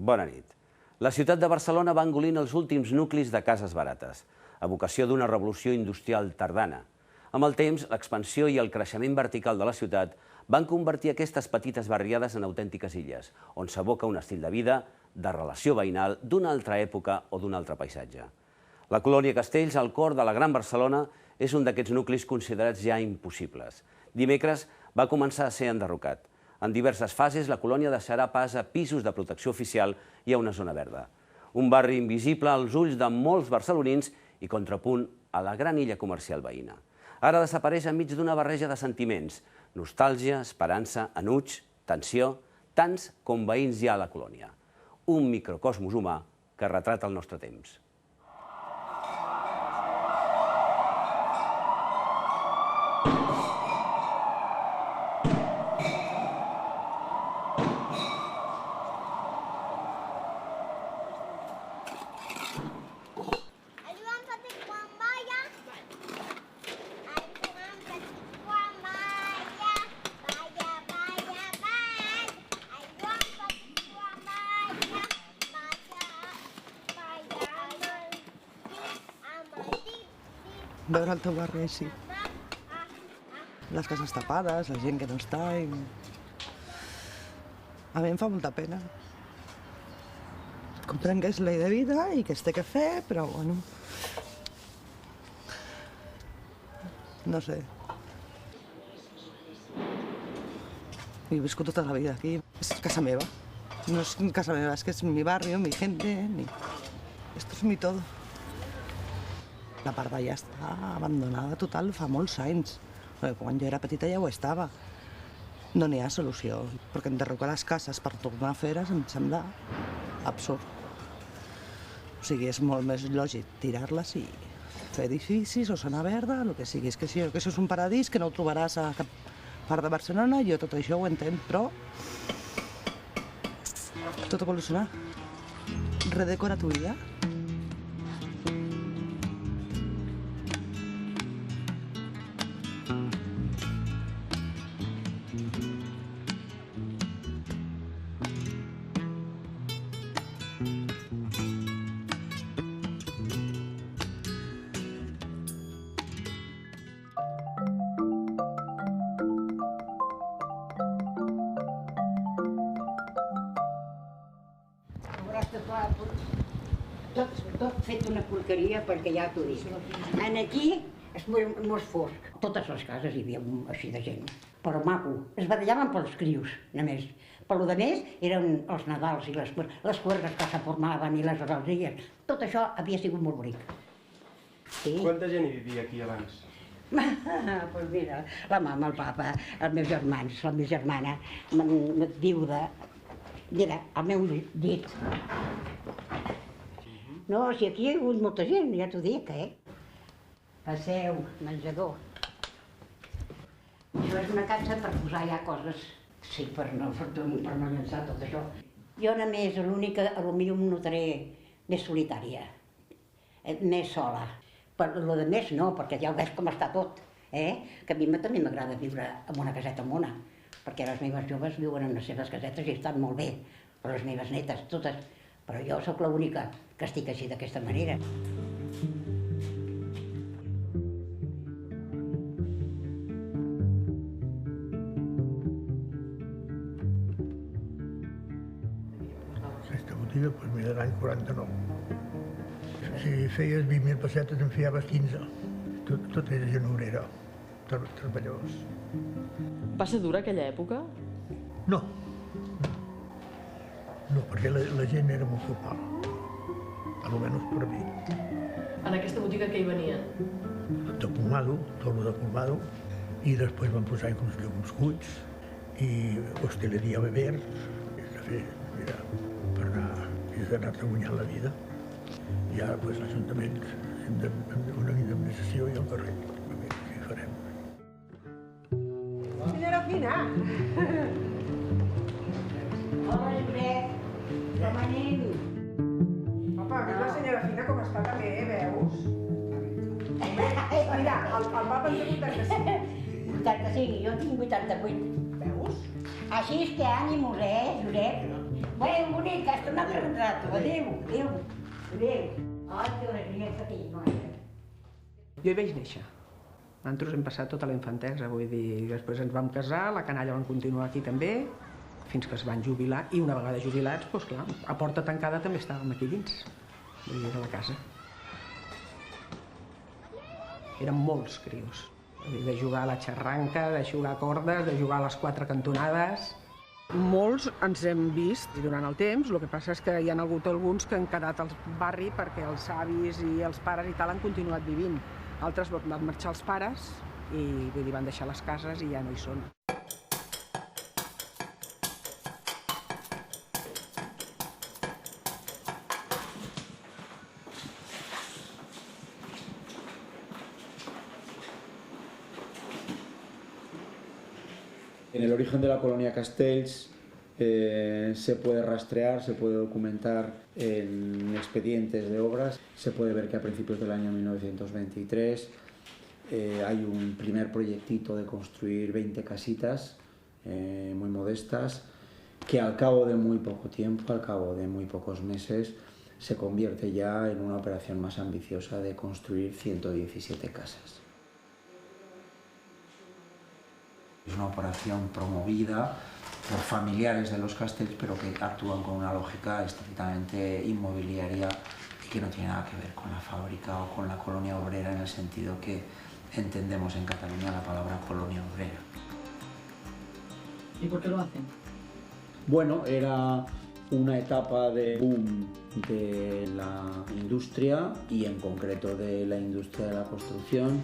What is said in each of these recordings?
Bona nit. La ciutat de Barcelona va engolint els últims nuclis de cases barates, a vocació d'una revolució industrial tardana. Amb el temps, l'expansió i el creixement vertical de la ciutat van convertir aquestes petites barriades en autèntiques illes, on s'aboca un estil de vida, de relació veïnal, d'una altra època o d'un altre paisatge. La colònia Castells, al cor de la Gran Barcelona, és un d'aquests nuclis considerats ja impossibles. Dimecres va començar a ser enderrocat. En diverses fases, la colònia deixarà pas a pisos de protecció oficial i a una zona verda. Un barri invisible als ulls de molts barcelonins i contrapunt a la gran illa comercial veïna. Ara desapareix enmig d'una barreja de sentiments, nostàlgia, esperança, enuig, tensió, tants com veïns hi ha a la colònia. Un microcosmos humà que retrata el nostre temps. Veure el teu barri així. Les cases tapades, la gent que no està... A mi em fa molta pena. Comprenc que és la de vida i que es té que fer, però bueno... No sé. He viscut tota la vida aquí. És casa meva. No és casa meva, és que és mi barri, mi gente, Esto es mi todo. La part d'allà està abandonada total fa molts anys. Quan jo era petita ja ho estava. No n'hi ha solució, perquè enderrocar les cases per tornar a fer-les em sembla absurd. O sigui, és molt més lògic tirar-les i fer edificis o zona verda, el que sigui. És que això és un paradís que no ho trobaràs a cap part de Barcelona, jo tot això ho entenc, però tot evoluciona. Redecora tu vida. Tot fet una porqueria perquè ja t'ho dic. Aquí és molt fosc. Totes les cases hi havia així de gent, però maco. Es badallaven pels crios, només. Per lo de més eren els Nadals i les cuerdes que se formaven i les rosies. Tot això havia sigut molt bonic. Quanta gent hi vivia aquí abans? Doncs mira, la mama, el papa, els meus germans, la meva germana, viuda. Mira, el meu llit. No, si aquí hi ha hagut molta gent, ja t'ho dic, Passeu, menjador. Això és una casa per posar ja coses. Sí, per no llançar tot això. Jo només, l'única, potser em notaré més solitària, més sola. Per lo de més no, perquè ja ho veig com està tot, Que a mi també m'agrada viure en una caseta mona, perquè les meves joves viuen en les seves casetes i estan molt bé, però les meves netes, totes. Però jo sóc l'única que estic així d'aquesta manera. Aquesta botiga, doncs mira, l'any 49. Si feies 20.000 pessetes en fiaves 15. Tot era gent obrera, treballadors. Va ser dura aquella època? No. No, perquè la gent era molt formal. Almenys per mi. En aquesta botiga què hi venien? De pomado, tot de pomado, i després van posar inclús llegums cuits i hosteleria a beber, és a fer, mira, per anar-te guanyant la vida. I ara, doncs, l'Ajuntament, una indemnització i al carrer. A veure què hi farem. Senyora Fina! Hola, Josep! Com anem? Papa, a la senyora Fina com està també, veus? Mira, el papa en té 85. 85, jo tinc 88. Veus? Així és que ànimos, Josep? Bueno, bonica, hasta un altre retrato. Adéu, adéu, adéu. Ai, que alegria que tinc, noia. Jo hi vaig néixer. Nosaltres hem passat tota la infantesa, vull dir, després ens vam casar, la canalla van continuar aquí també, fins que es van jubilar, i una vegada jubilats, doncs clar, a porta tancada també estàvem aquí dins, vull dir, de la casa. Eren molts crios, de jugar a la xarranca, de jugar a cordes, de jugar a les 4 cantonades. Molts ens hem vist durant el temps, el que passa és que hi ha hagut alguns que han quedat al barri perquè els avis i els pares i tal han continuat vivint. Altres van marxar els pares i vull dir, van deixar les cases i ja no hi són. En el origen de la colonia Castells se puede rastrear, se puede documentar en expedientes de obras. Se puede ver que a principios del año 1923 hay un primer proyectito de construir 20 casitas muy modestas, que al cabo de muy poco tiempo, al cabo de muy pocos meses, se convierte ya en una operación más ambiciosa de construir 117 casas. Es una operación promovida por familiares de los Castells, pero que actúan con una lógica estrictamente inmobiliaria y que no tiene nada que ver con la fábrica o con la colonia obrera en el sentido que entendemos en Cataluña la palabra colonia obrera. ¿Y por qué lo hacen? Bueno, era una etapa de boom de la industria y en concreto de la industria de la construcción.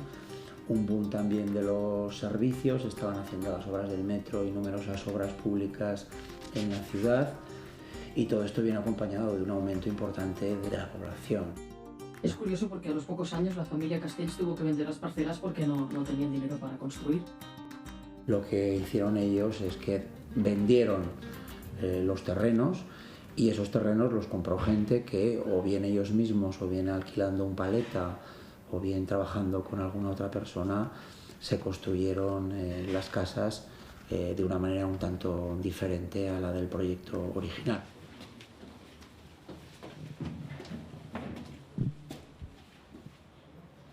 Un boom también de los servicios, estaban haciendo las obras del metro y numerosas obras públicas en la ciudad, y todo esto viene acompañado de un aumento importante de la población. Es curioso porque a los pocos años la familia Castells tuvo que vender las parcelas porque no tenían dinero para construir. Lo que hicieron ellos es que vendieron los terrenos, y esos terrenos los compró gente que o bien ellos mismos o bien alquilando un paleta o bien trabajando con alguna otra persona, se construyeron las casas de una manera un tanto diferente a la del proyecto original.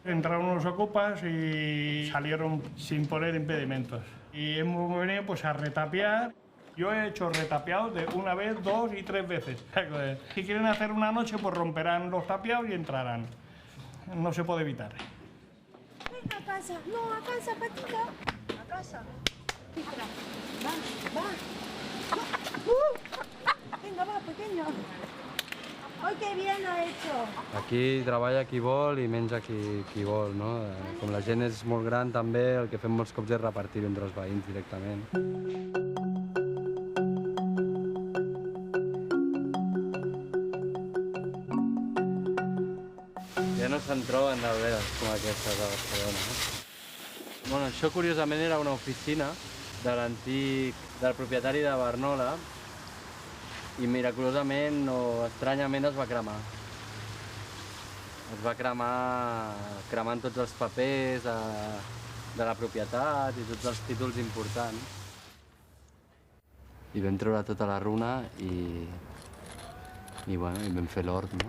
Entraron unos ocupas y salieron sin poner impedimentos. Y hemos venido pues a retapear. Yo he hecho retapeados de una vez, 2 y 3 veces. Si quieren hacer una noche, pues romperán los tapiados y entrarán. No se puede evitar. Ven a casa, no, a casa, patita. A casa. Va. Venga, va, pequeño. Ai, que bien ha hecho. Aquí treballa qui vol i menja qui vol, no? Com la gent és molt gran també, el que fem molts cops és repartir-ho entre els veïns directament. Ja no se'n troben d'alberes com aquestes a Barcelona. Bueno, això curiosament era una oficina del propietari de Barnola, i miraculosament o estranyament es va cremar. Es va cremar cremant tots els papers de la propietat i tots els títols importants. I vam treure tota la runa i vam fer l'hort, no?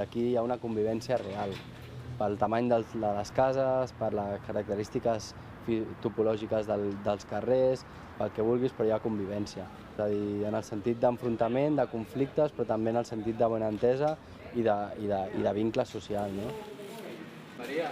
Aquí hi ha una convivència real, pel tamany de les cases, per les característiques topològiques dels carrers, pel que vulguis, però hi ha convivència. És a dir, en el sentit d'enfrontament, de conflictes, però també en el sentit de bona entesa i de vincle social, no? Maria.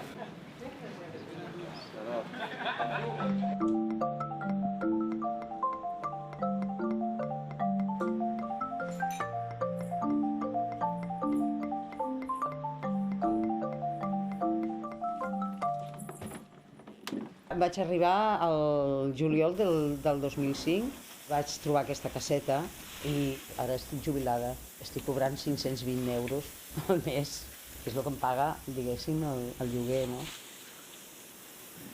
Vaig arribar al juliol del 2005, vaig trobar aquesta caseta i ara estic jubilada. Estic cobrant 520 euros al mes, que és el que em paga, diguéssim, el lloguer, no?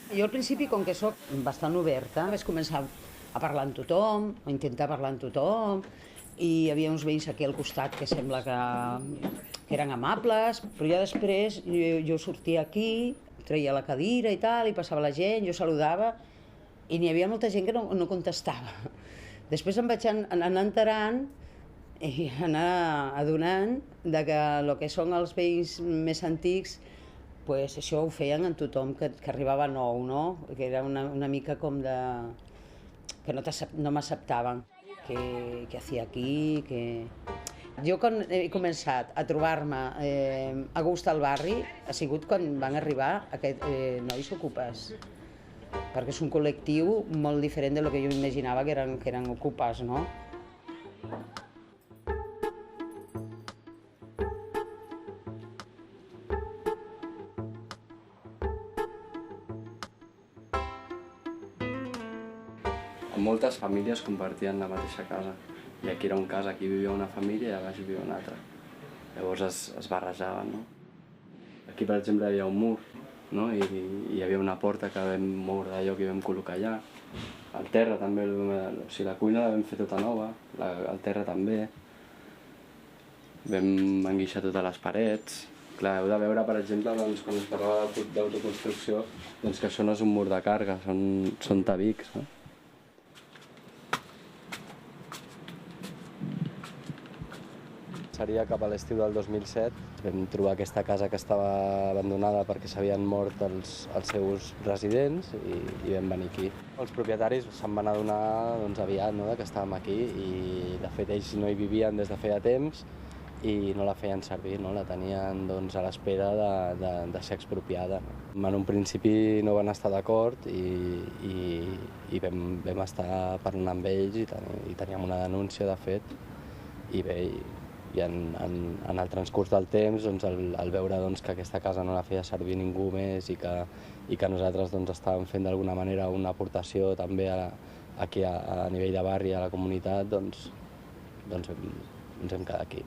Jo al principi, com que sóc bastant oberta, vaig començar a parlar amb tothom, a intentar parlar amb tothom, i hi havia uns veïns aquí al costat que sembla que eren amables, però ja després jo sortia aquí, treia la cadira i tal, i passava la gent, jo saludava, i n'hi havia molta gent que no contestava. Després em vaig anar enterant i anar adonant que el que són els veïns més antics, això ho feien en tothom que arribava nou, no? Que era una mica com de... que no m'acceptaven. Què hacía aquí, que... Jo quan he començat a trobar-me a gust al barri ha sigut quan van arribar aquests nois ocupes, perquè és un col·lectiu molt diferent del que jo imaginava que eren ocupes, no? Moltes famílies compartien la mateixa casa i aquí era un cas, aquí vivia una família i a baix vivia una altra. Llavors es barrejaven, no? Aquí, per exemple, hi havia un mur, no? I hi havia una porta que vam moure d'allò que vam col·locar allà. El terra també, la cuina la vam fer tota nova, el terra també. Vam enguixar totes les parets. Clar, heu de veure, per exemple, quan es parlava d'autoconstrucció, que això no és un mur de càrrega, són tabics, no? Seria cap a l'estiu del 2007. Vam trobar aquesta casa que estava abandonada perquè s'havien mort els seus residents i vam venir aquí. Els propietaris se'n van adonar aviat que estàvem aquí i de fet ells no hi vivien des de feia temps i no la feien servir, la tenien a l'espera de ser expropiada. En un principi no van estar d'acord i vam estar parlant amb ells i teníem una denúncia, de fet, i bé, i en el transcurs del temps, al veure que aquesta casa no la feia servir ningú més i que nosaltres estàvem fent d'alguna manera una aportació també aquí a nivell de barri, a la comunitat, ens hem quedat aquí.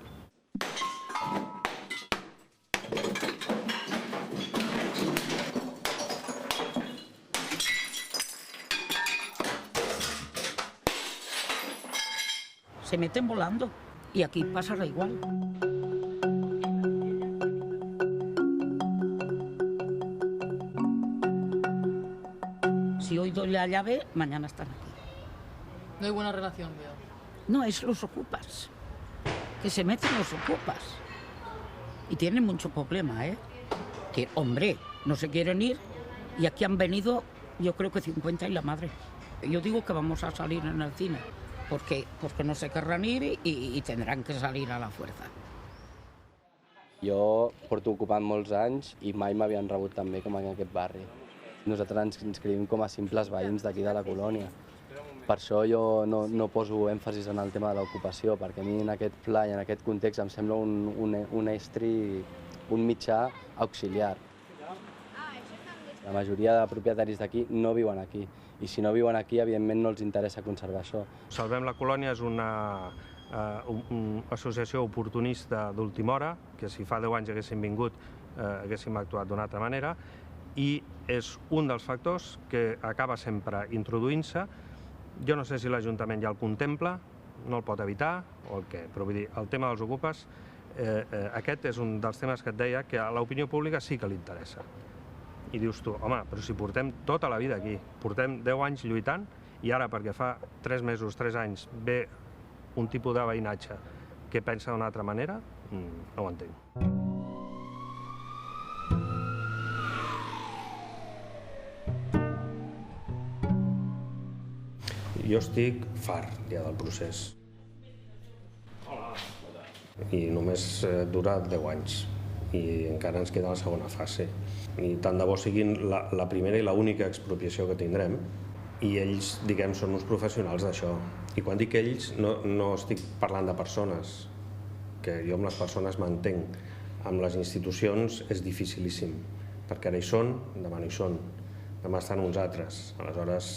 Se meten volando. Y aquí pasará igual. Si hoy doy la llave, mañana están aquí. No hay buena relación, veo. No, es los ocupas. Que se meten los ocupas. Y tienen mucho problema, ¿eh? Que, hombre, no se quieren ir y aquí han venido, yo creo que 50 y la madre. Yo digo que vamos a salir en el cine. Porque no se querrán ir y tendrán que salir a la fuerza. Jo porto ocupant molts anys i mai m'havien rebut tan bé com en aquest barri. Nosaltres ens inscrivim com a simples veïns d'aquí de la colònia. Per això jo no poso èmfasis en el tema de l'ocupació, perquè a mi en aquest pla i en aquest context em sembla un estri, un mitjà auxiliar. La majoria de propietaris d'aquí no viuen aquí. I si no viuen aquí, evidentment no els interessa conservar això. Salvem la Colònia és una associació oportunista d'última hora, que si fa 10 anys haguéssim vingut, haguéssim actuat d'una altra manera, i és un dels factors que acaba sempre introduint-se. Jo no sé si l'Ajuntament ja el contempla, no el pot evitar, o el què, però vull dir, el tema dels ocupes, aquest és un dels temes que et deia que a l'opinió pública sí que li interessa. I dius tu, home, però si portem tota la vida aquí, portem 10 anys lluitant, i ara, perquè fa 3 mesos, 3 anys, ve un tipus de veïnatge que pensa d'una altra manera, no ho entenc. Jo estic fart ja del procés. I només dura 10 anys. I encara ens queda la segona fase. I tant de bo siguin la primera i l'única expropiació que tindrem. I ells, diguem, són uns professionals d'això. I quan dic ells, no estic parlant de persones, que jo amb les persones m'entenc. Amb les institucions és dificilíssim, perquè ara hi són, demà no hi són, demà estan uns altres. Aleshores,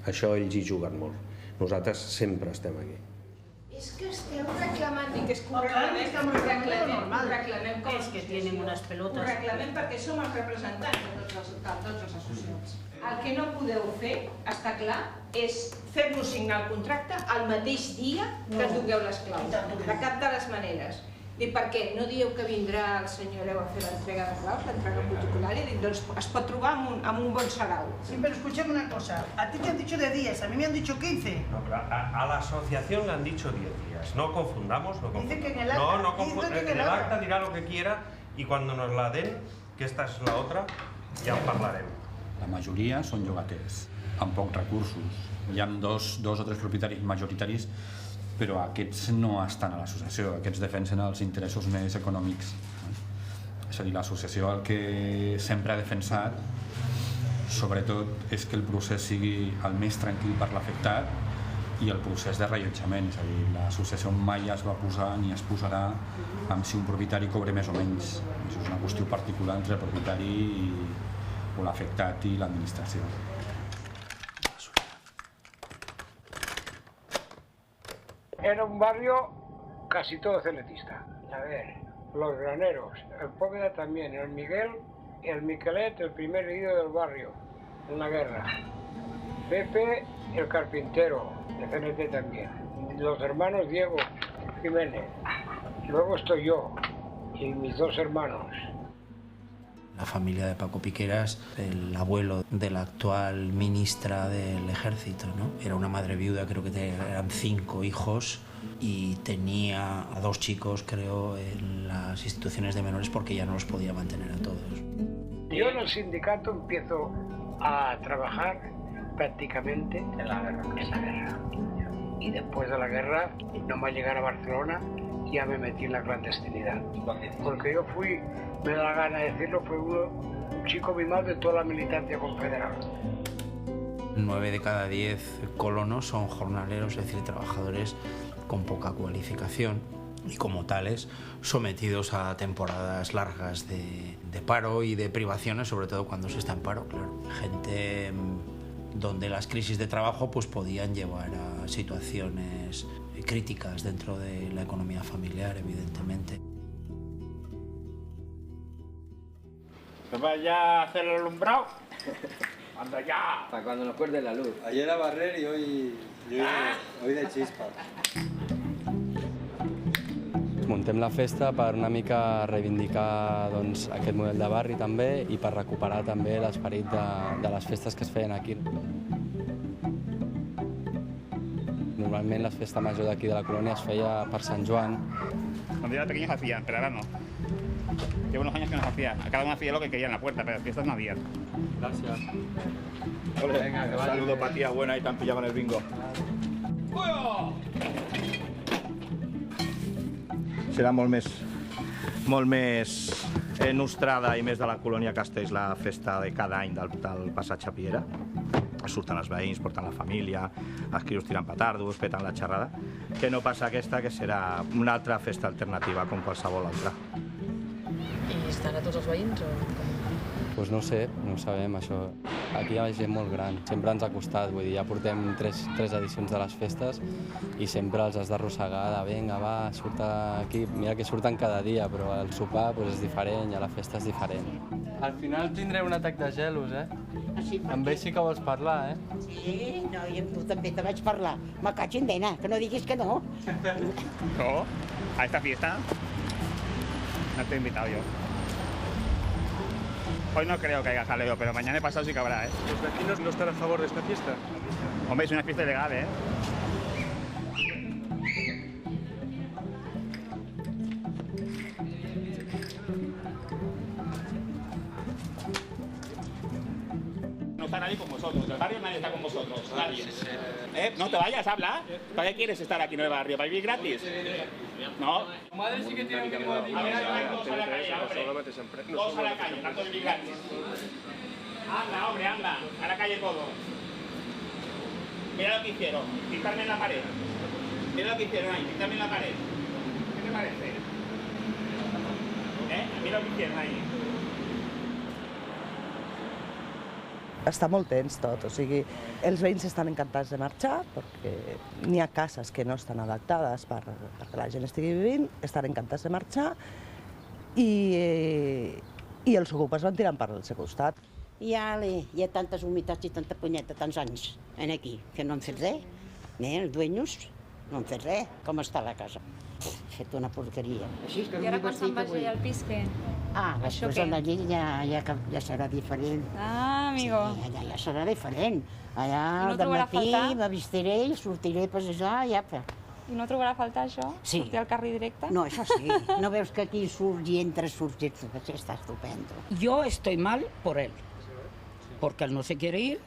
això ells hi juguen molt. Nosaltres sempre estem aquí. És que esteu reclamant, dic, és que ho reclamem com és que tienen unes pelotes. Ho reclamem perquè som els representants de tots els associats. El que no podeu fer, està clar, és fer-nos signar el contracte el mateix dia que ens dongueu les claus. De cap de les maneres. Dic, per què? No dieu que vindrà el senyor Leu a fer l'entrega de claus, l'entrega protocolaria? Dic, doncs es pot trobar amb un bon sarau. Sí, pero escúchame una cosa. A ti te han dicho de 10, a mí me han dicho 15. No, pero a la asociación le han dicho 10 días. No confundamos, no confundamos. Dice que en el acta. No confundamos. En el acta dirá lo que quiera y cuando nos la den, que esta es la otra, ja en parlarem. La majoria són llogaters, amb pocs recursos. Hi ha dos o tres propietaris majoritaris, però aquests no estan a l'associació, aquests defensen els interessos més econòmics. És a dir, l'associació el que sempre ha defensat, sobretot, és que el procés sigui el més tranquil per l'afectat i el procés de rellotjament. És a dir, l'associació mai es va posar ni es posarà amb si un propietari cobre més o menys. Això és una qüestió particular entre el propietari o l'afectat i l'administració. Era un barrio casi todo celetista. A ver, los graneros, el Póveda también, el Miguel y el Miquelet, el primer herido del barrio en la guerra. Pepe, el carpintero, de CNT también. Los hermanos Diego Jiménez. Luego estoy yo y mis dos hermanos. La familia de Paco Piqueras, el abuelo de la actual ministra del Ejército, ¿no? Era una madre viuda, creo que eran 5 hijos y tenía a 2 chicos, creo, en las instituciones de menores porque ya no los podía mantener a todos. Yo en el sindicato empiezo a trabajar prácticamente en la guerra. Y después de la guerra, nomás llegar a Barcelona, ya me metí en la clandestinidad. Porque yo fui, me da la gana de decirlo, fue un chico mimado de toda la militancia confederal. 9 de cada 10 colonos son jornaleros, es decir, trabajadores con poca cualificación y como tales sometidos a temporadas largas de paro y de privaciones, sobre todo cuando se está en paro, claro. Gente donde las crisis de trabajo pues podían llevar a situaciones críticas dentro de la economía familiar, evidentemente. ¿Vaya a hacer el alumbrado? ¡Anda ya! Para cuando nos corte la luz. Ayer a barrer y hoy de chispa. Muntem la festa per una mica reivindicar doncs, aquest model de barri també i per recuperar també l'esperit de les festes que es feien aquí. Normalment la festa major d'aquí de la colònia es feia per Sant Joan. Cuando yo era pequeño se hacían, pero ahora no. Llevo unos años que no se hacía. Cada uno hacía lo que quería en la puerta, pero fiestas no había. Gracias. Venga, un saludo para tía buena y te han pillado en el bingo. Serà molt més nostrada i més de la colònia Castells la festa de cada any del passatge Piera. Surten els veïns, porten la família, els crios tiren petardos, peten la xerrada, que no passa aquesta, que serà una altra festa alternativa com qualsevol altra. I estan a tots els veïns o com? Doncs no ho sé, no ho sabem, això. Aquí hi ha gent molt gran, sempre ens ha costat, vull dir, ja portem 3 edicions de les festes i sempre els has d'arrossegar de vinga, va, surt aquí, mira que surten cada dia, però el sopar doncs, és diferent i la festa és diferent. Al final tindré un atac de gelos, eh? Sí, amb ell sí que vols parlar, eh? Sí, no, i amb tu també te vaig parlar. Me caig en nena, que no diguis que no. No, a esta fiesta no te he invitado yo. Hoy no creo que haya jaleo, pero mañana pasado sí que habrá, ¿eh? ¿Los vecinos no están a favor de esta fiesta? Hombre, es una fiesta ilegal, ¿eh? No está nadie con vosotros, el barrio nadie está con vosotros, nadie. No te vayas, habla. ¿Para qué quieres estar aquí en el barrio? ¿Para vivir gratis? No. Tu madre sí que tiene un mínimo de dinero. Todos a la calle, hombre. Todos a la calle, tanto vivir gratis. Anda, hombre, anda. A la calle todo. Mira lo que hicieron, pintarme en la pared. Mira lo que hicieron ahí, pintarme en la pared. ¿Qué te parece? Mira lo que hicieron ahí. Està molt tens tot, o sigui, els veïns estan encantats de marxar perquè n'hi ha cases que no estan adaptades perquè la gent estigui vivint, estan encantats de marxar i els ocupes van tirant per al seu costat. Hi ha tantes humitats i tanta punyeta, tants anys aquí, que no han fet res. Els dueños no han fet res. Com està la casa? fet una porqueria. Així que I ara quan se'n vagi al pis, què? Després d'allí ja serà diferent. Ah, amigo. Sí, ja serà diferent. Allà I no de trobarà a matí faltar? me vestiré i sortiré a passejar i apa. I no trobarà a faltar això? Sí. Sortir al carrer directe? No, això sí. No veus que aquí surts i entres, está estupendo. Yo estoy mal por él, porque él no se quiere ir.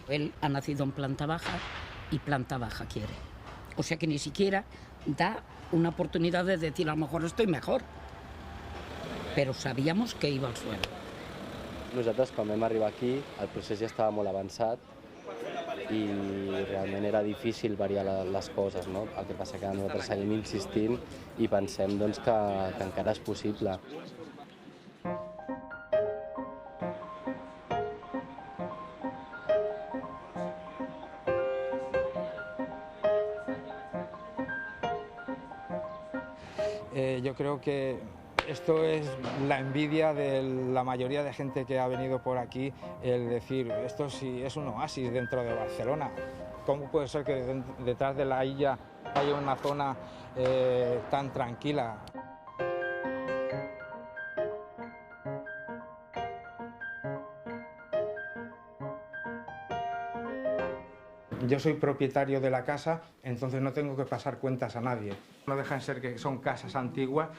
Él ha nacido en planta baja y planta baja quiere. O sea que ni siquiera da una oportunidad de decir, a lo mejor estoy mejor. Pero sabíamos que iba al suelo. Nosaltres, quan vam arribar aquí, el procés ja estava molt avançat i realment era difícil variar les coses, no? El que passa que nosaltres seguim insistint i pensem doncs, que encara és possible. Yo creo que esto es la envidia de la mayoría de gente que ha venido por aquí, el decir, esto sí es un oasis dentro de Barcelona. ¿Cómo puede ser que detrás de la illa haya una zona tan tranquila? Yo soy propietario de la casa, entonces no tengo que pasar cuentas a nadie. No dejan de ser que son casas antiguas,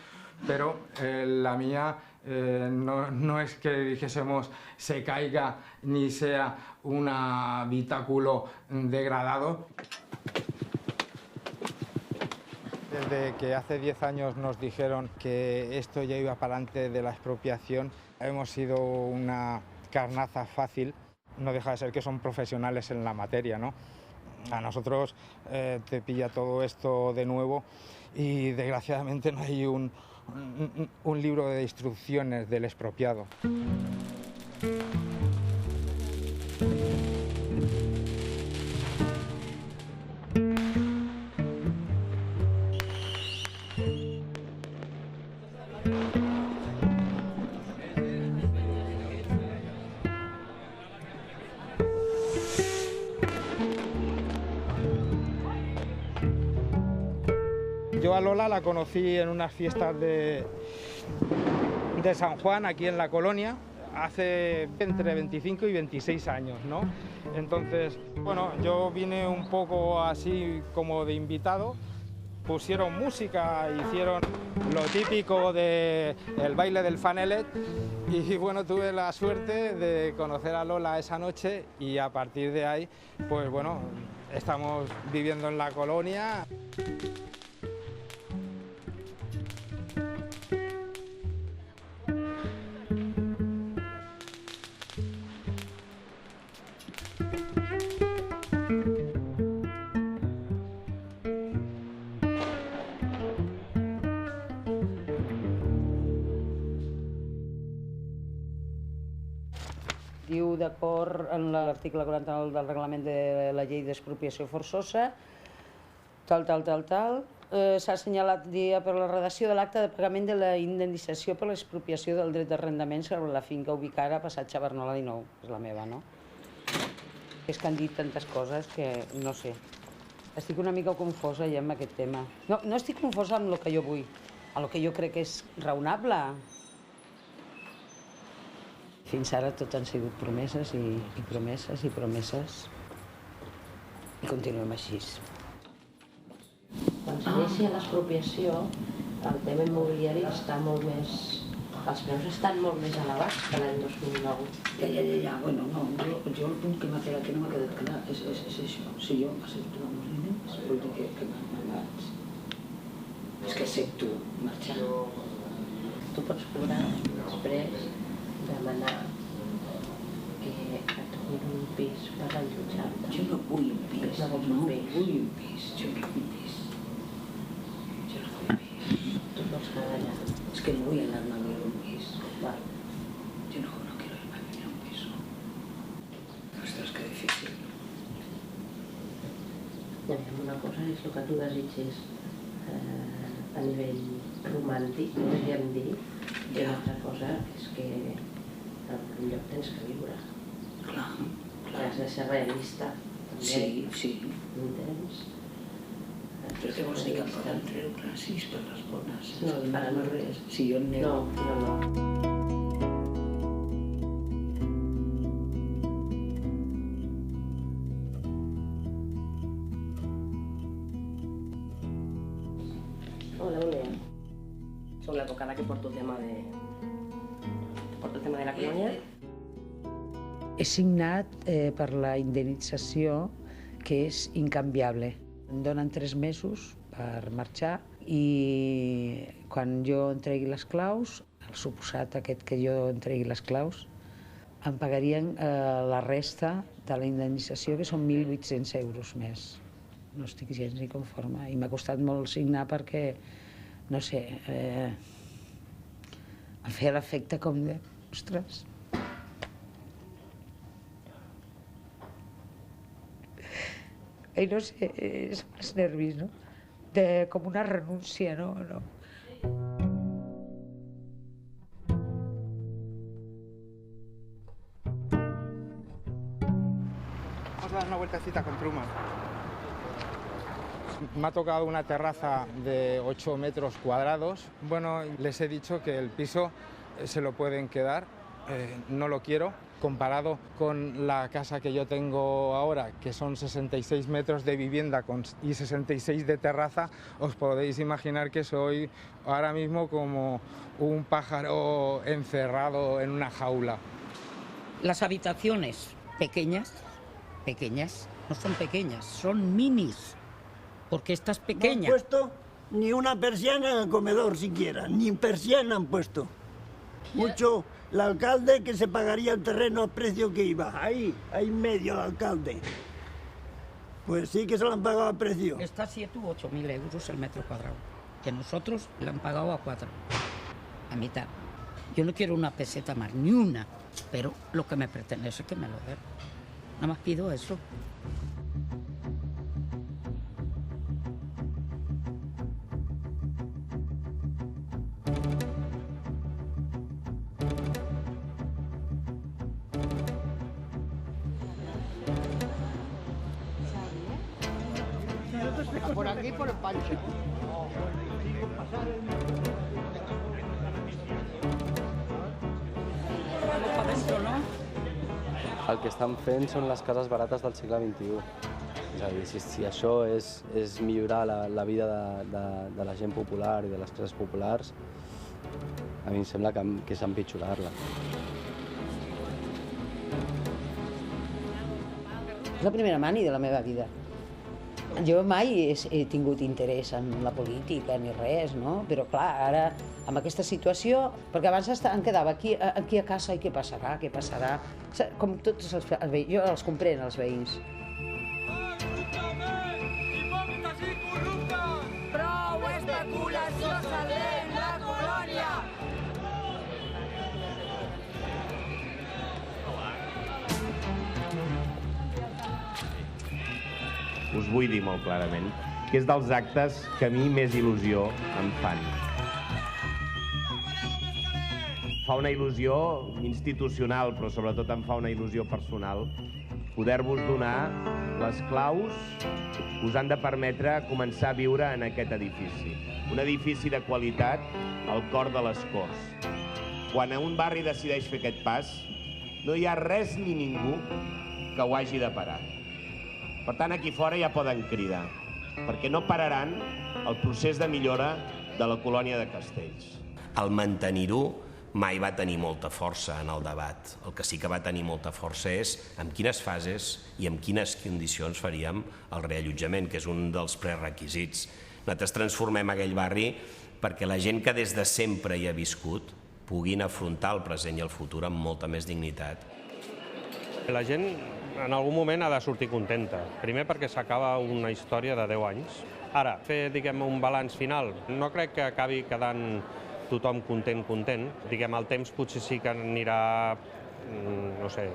pero la mía no es que dijésemos se caiga ni sea un habitáculo degradado. Desde que hace 10 años nos dijeron que esto ya iba para adelante de la expropiación, hemos sido una carnaza fácil. No deja de ser que son profesionales en la materia, ¿no? A nosotros te pilla todo esto de nuevo y desgraciadamente no hay un libro de instrucciones del expropiado. Yo a Lola la conocí en unas fiestas de San Juan, aquí en la colonia, hace entre 25 y 26 años, ¿no? Entonces, bueno, yo vine un poco así como de invitado, pusieron música, hicieron lo típico del baile del fanelet y bueno, tuve la suerte de conocer a Lola esa noche y a partir de ahí, pues bueno, estamos viviendo en la colonia. Diu d'acord en l'article 49 del reglament de la llei d'expropiació forçosa, tal. S'ha assenyalat dia per la redacció de l'acte de pagament de la indemnització per l'expropiació del dret d'arrendament sobre la finca ubicada a Passatge Barnola 19. És la meva, no? És que han dit tantes coses que no sé. Estic una mica confosa ja amb aquest tema. No estic confosa amb el que jo vull, amb el que jo crec que és raonable. Fins ara tot han sigut promeses i promeses i promeses i continuem així. Quan s'inicia l'expropiació, el tema immobiliari està molt més... Els preus estan molt més elevats que l'any 2009. Ja, bueno, no, jo el punt que m'ha quedat que no m'ha quedat clar és això. Si jo accepto els diners, vol dir que m'embarats. És que accepto marxar. Tu pots cobrar després demanar que et donin un pis per allotjar-te. Jo no vull un pis, no vull un pis. Jo no vull un pis. Tu vols quedar allà. Es que no voy a darme a vivir un piso. Vale. Yo no quiero irme a vivir a un piso. Ostres, que difícil. Una cosa és el que tu desitges a nivell romàntic, podríem dir, i l'altra cosa és que en algun lloc tens que viure. Clar. Has de ser realista, també. Sí. Entens? Però què vols dir que em poden treure 6 per les bones? No, ara no res. Si jo en nego... No. Hola, Olea. Soc l'advocada que porta el tema de la colònia. He signat per la indemnització, que és incanviable. Em donen 3 mesos per marxar i quan jo entregui les claus, el suposat aquest que jo entregui les claus, em pagarien la resta de la indemnització, que són 1.800 euros més. No estic gens ni conforme i m'ha costat molt signar perquè, no sé, em feia l'efecte com de, ostres, i no sé, és els nervis, no? Com una renúncia, no? Vamos a dar una vueltecita con Truman. Me ha tocado una terraza de 8 metros cuadrados. Bueno, les he dicho que el piso se lo pueden quedar, no lo quiero. Comparado con la casa que yo tengo ahora, que son 66 metros de vivienda y 66 de terraza, os podéis imaginar que soy ahora mismo como un pájaro encerrado en una jaula. Las habitaciones pequeñas, no son pequeñas, son minis, porque esta es pequeña. No han puesto ni una persiana en el comedor siquiera, ni persiana han puesto. Mucho el alcalde que se pagaría el terreno al precio que iba, ahí en medio el alcalde. Pues sí que se lo han pagado a precio. Está 7 u 8.000 euros el metro cuadrado, que nosotros le han pagado a 4, a mitad. Yo no quiero una peseta más, ni una, pero lo que me pertenece que me lo den. Nada más pido eso. Por aquí, por el Pancho. El que estan fent són les cases barates del segle XXI. És a dir, si això és millorar la vida de la gent popular i de les classes populars, a mi em sembla que és empitjorar-la. És la primera mani de la meva vida. Jo mai he tingut interès en la política ni res, no? Però clar, ara, amb aquesta situació, perquè abans em quedava aquí a casa i què passarà, què passarà? Com tots els veïns, jo els comprèn, els veïns. Prou especulació salvem la colònia! Us vull dir molt clarament que és dels actes que a mi més il·lusió em fan. Fa una il·lusió institucional, però sobretot em fa una il·lusió personal, poder-vos donar les claus us han de permetre començar a viure en aquest edifici. Un edifici de qualitat al cor de les Corts. Quan un barri decideix fer aquest pas, no hi ha res ni ningú que ho hagi de parar. Per tant, aquí fora ja poden cridar, perquè no pararan el procés de millora de la colònia de Castells. El mantenir-ho mai va tenir molta força en el debat. El que sí que va tenir molta força és en quines fases i en quines condicions faríem el reallotjament, que és un dels prerequisits. Nosaltres transformem aquell barri perquè la gent que des de sempre hi ha viscut puguin afrontar el present i el futur amb molta més dignitat. La gent en algun moment ha de sortir contenta. Primer perquè s'acaba una història de 10 anys. Ara, fer, diguem, un balanç final, no crec que acabi quedant tothom content. Diguem, el temps potser sí que anirà, no sé,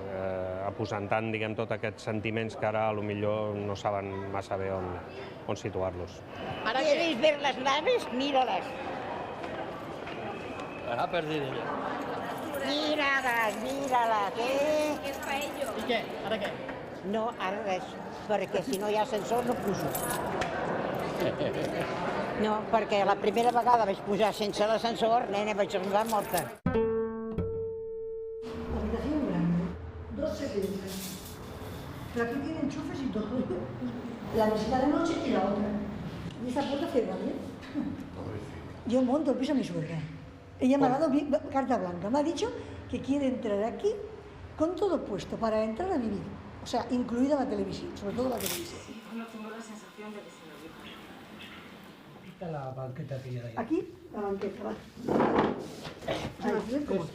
aposentant, diguem, tots aquests sentiments que ara potser no saben massa bé on situar-los. ¿Queréis ver las naves? Míralas. Ara perdido ya. Míralas, ¿eh? ¿Qué es para ello? ¿Y qué? ¿Ahora qué? No, ara res, perquè si no hi ha ascensor no pujo. No, perquè la primera vegada vaig pujar sense l'ascensor, nena, vaig arribar morta. Habitación grande, 270. Pero aquí tiene enchufes y todo. La mesita de noche y la otra. Y esta puerta cierra bien. Yo monto el piso a mi suegra. Ella me ha dado carta blanca. Me ha dicho que quiere entrar aquí con todo puesto para entrar a vivir. O sea, incluida la televisión, sobre todo la televisión. No tengo la sensación de que se lo diga. Aquí está la banqueta que hay. Aquí, la banqueta, va.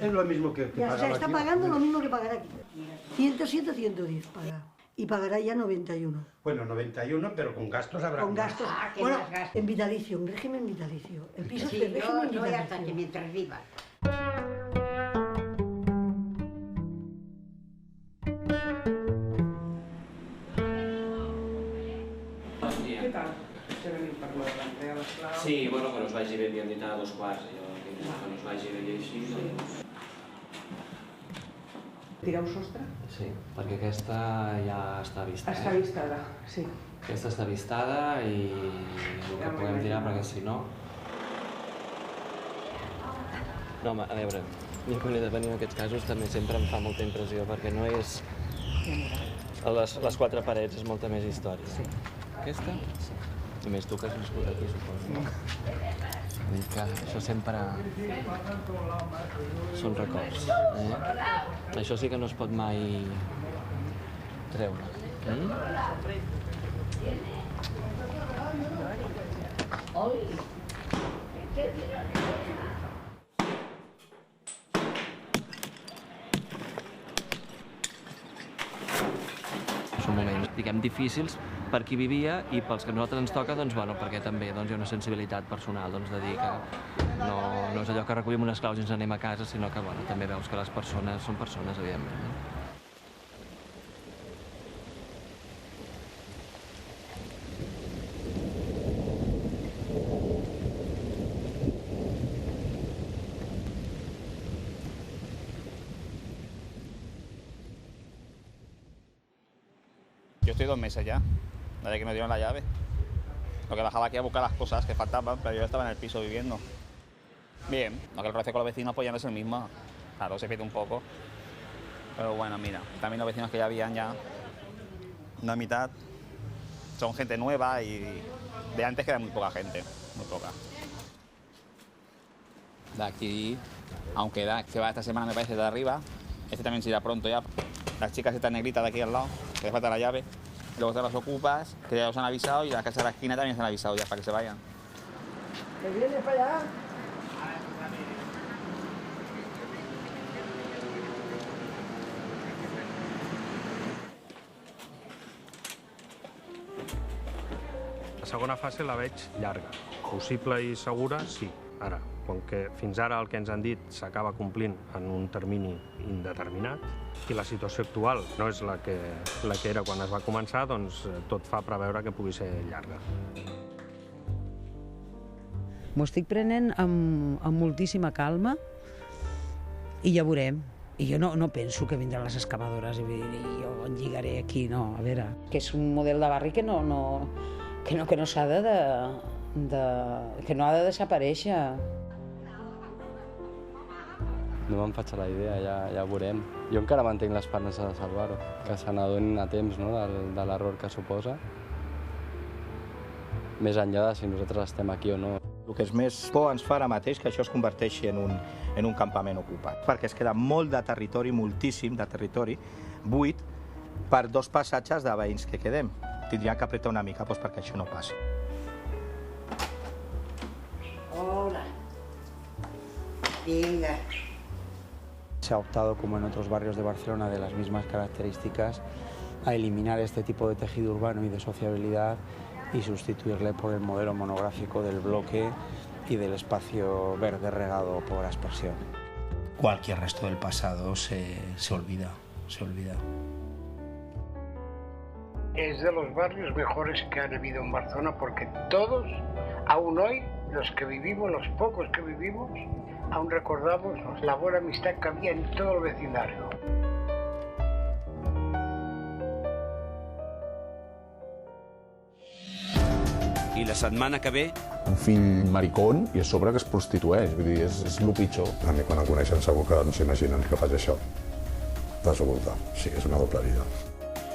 Es lo mismo que Ya, o sea, está pagando lo mismo que pagará aquí. 107, 110 paga. Y pagará ya 91. Bueno, 91, pero con gastos habrá. Con gastos. Bueno, en vitalicio, en régimen vitalicio. El piso es de régimen vitalicio. Yo voy hasta aquí mientras viva. Què tal? Estem venint per l'entrega de les claus. Sí, bueno, que no es vagi bé, havien dit a 2:15, que no es vagi bé i així, doncs... Tireu sostre? Sí, perquè aquesta ja està vista. Està vistada, sí. Aquesta està vistada i el que puguem tirar, perquè si no... No, home, a veure, jo quan he de venir en aquests casos també sempre em fa molta impressió, perquè no és... Les quatre parets és molta més història. Sí. Aquesta? Sí. Només tu que has nascut aquí, suposo. Vull dir que això sempre... són records. Això sí que no es pot mai treure. Són moments, diguem, difícils per qui vivia i pels que a nosaltres ens toca, doncs, bueno, perquè també hi ha una sensibilitat personal de dir que no és allò que recollim unes claus i ens anem a casa, sinó que bueno, també veus que les persones són persones, evidentment. Yo estoy 2 meses ya, desde que me dieron la llave. Lo que bajaba aquí a buscar las cosas que faltaban, pero yo estaba en el piso viviendo. Bien, lo que el roce con los vecinos pues ya no es el mismo. Claro, se pierde un poco. Pero bueno, mira, también los vecinos que ya habían ya, una mitad, son gente nueva y de antes queda muy poca gente, muy poca. De aquí, aunque se va esta semana me parece de arriba, este también se irá pronto ya. Las chicas están negritas de aquí al lado, que les falta la llave. Luego están las ocupas, que ya los han avisado, y la casa de la esquina también se han avisado ya para que se vayan. ¿Te vienes para allá? La segona fase la veig llarga. Possible i segura, sí. Ara, com que fins ara el que ens han dit s'acaba complint en un termini indeterminat i la situació actual no és la que era quan es va començar, doncs tot fa preveure que pugui ser llarga. M'ho estic prenent amb moltíssima calma i ja veurem. I jo no penso que vindran les excavadores i jo enlligaré aquí, no, a veure. Que és un model de barri que no s'ha que no ha de desaparèixer. No me'n faig a la idea, ja ho veurem. Jo encara mantenc l'esperança de salvar-ho, que se n'adonin a temps de l'error que suposa, més enllà de si nosaltres estem aquí o no. El que és més por ens fa ara mateix que això es converteixi en un campament ocupat, perquè es queda molt de territori, moltíssim de territori, buit per 2 passatges de veïns que quedem. Tindríem que apretar una mica perquè això no passi. Hola. Venga. Se ha optado, como en otros barrios de Barcelona de las mismas características, a eliminar este tipo de tejido urbano y de sociabilidad y sustituirle por el modelo monográfico del bloque y del espacio verde regado por aspersión. Cualquier resto del pasado se olvida. Es de los barrios mejores que han habido en Barcelona porque todos, aún hoy, los que vivimos, los pocos que vivimos, aún recordamos la buena amistad que había en todo el vecindario. I la setmana que ve... Un fill maricón i a sobre que es prostitueix, vull dir, és el pitjor. A mi quan el coneixen segur que no s'imaginen que faig això. Desocultar. Sí, és una doble vida.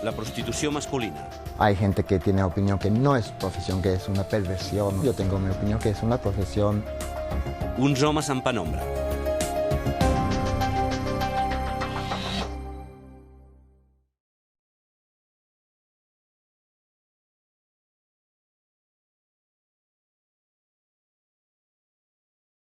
La prostitució masculina. Hay gente que tiene opinión que no es profesión, que es una perversión. Yo tengo mi opinión que es una profesión. Uns homes en penombra.